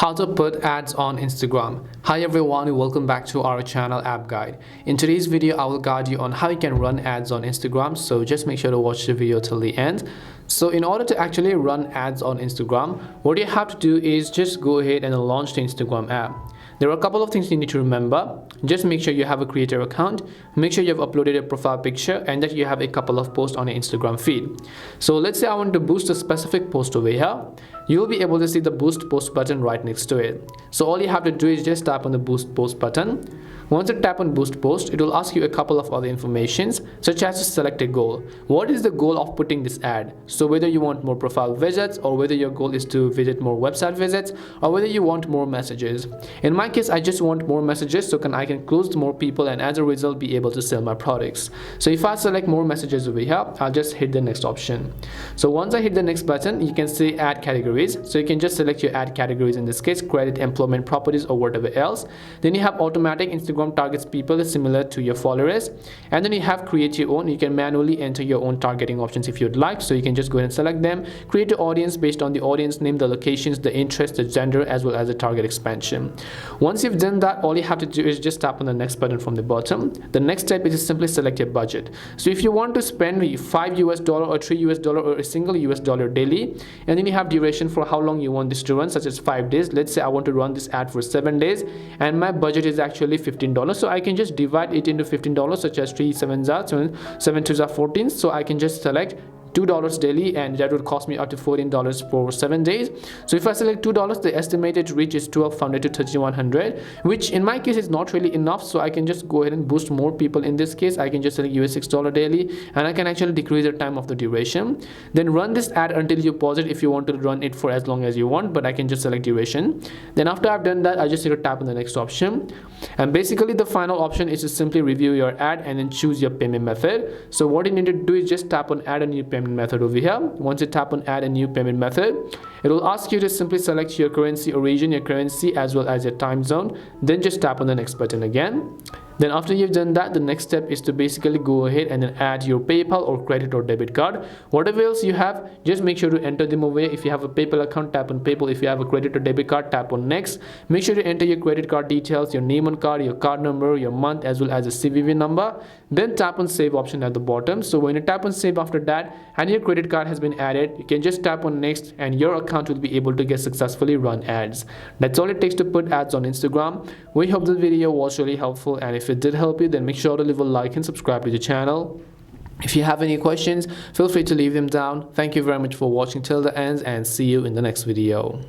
How to put ads on Instagram. Hi everyone, welcome back to our channel App Guide. In today's video, I will guide you on how you can run ads on Instagram, so just make sure to watch the video till the end. So in order to actually run ads on Instagram, what you have to do is just go ahead and launch the Instagram app. There are a couple of things you need to remember. Just make sure you have a creator account, make sure you have uploaded a profile picture, and that you have a couple of posts on your Instagram feed. So let's say I want to boost a specific post over here. You'll be able to see the boost post button right next to it. So all you have to do is just tap on the boost post button. Once you tap on boost post, it will ask you a couple of other informations, such as to select a goal. What is the goal of putting this ad? So whether you want more profile visits, or whether your goal is to visit more website visits, or whether you want more messages. In my case, I just want more messages, so I can close to more people and as a result be able to sell my products. So if I select more messages over here, I'll just hit the next option. So once I hit the next button, you can see add categories. So you can just select your ad categories, in this case credit, employment, properties, or whatever else. Then you have automatic. Instagram targets people similar to your followers, and then you have create your own. You can manually enter your own targeting options if you'd like, so you can just go ahead and select them, create your audience based on the audience name, the locations, the interest, the gender, as well as the target expansion. Once you've done that, all you have to do is just tap on the next button from the bottom. The next step is to simply select your budget. So if you want to spend $5 US or $3 US or a single US dollar daily, and then you have duration for how long you want this to run, such as 5 days. Let's say I want to run this ad for 7 days and my budget is actually $15, so I can just divide it into $15, such as 3 7s are 7 2s are 14. So I can just select $2 daily, and that would cost me up to $14 for 7 days. So if I select $2, the estimated reach is 1200 to 3100, which in my case is not really enough. So I can just go ahead and boost more people. In this case, I can just select $6 daily, and I can actually decrease the time of the duration. Then run this ad until you pause it if you want to run it for as long as you want, but I can just select duration. Then after I've done that, I just need to tap on the next option, and basically the final option is to simply review your ad and then choose your payment method. So what you need to do is just tap on add a new payment method over here. Once you tap on add a new payment method, it will ask you to simply select your currency or region, your currency, as well as your time zone. Then just tap on the next button again. Then after you've done that, the next step is to basically go ahead and then add your PayPal or credit or debit card. Whatever else you have, just make sure to enter them over here. If you have a PayPal account, tap on PayPal. If you have a credit or debit card, tap on next. Make sure to enter your credit card details, your name on card, your card number, your month, as well as a CVV number. Then tap on save option at the bottom. So when you tap on save after that and your credit card has been added, you can just tap on next and your account will be able to get successfully run ads. That's all it takes to put ads on Instagram. We hope this video was really helpful, and if it did help you, then make sure to leave a like and subscribe to the channel. If you have any questions, feel free to leave them down. Thank you very much for watching till the end, and see you in the next video.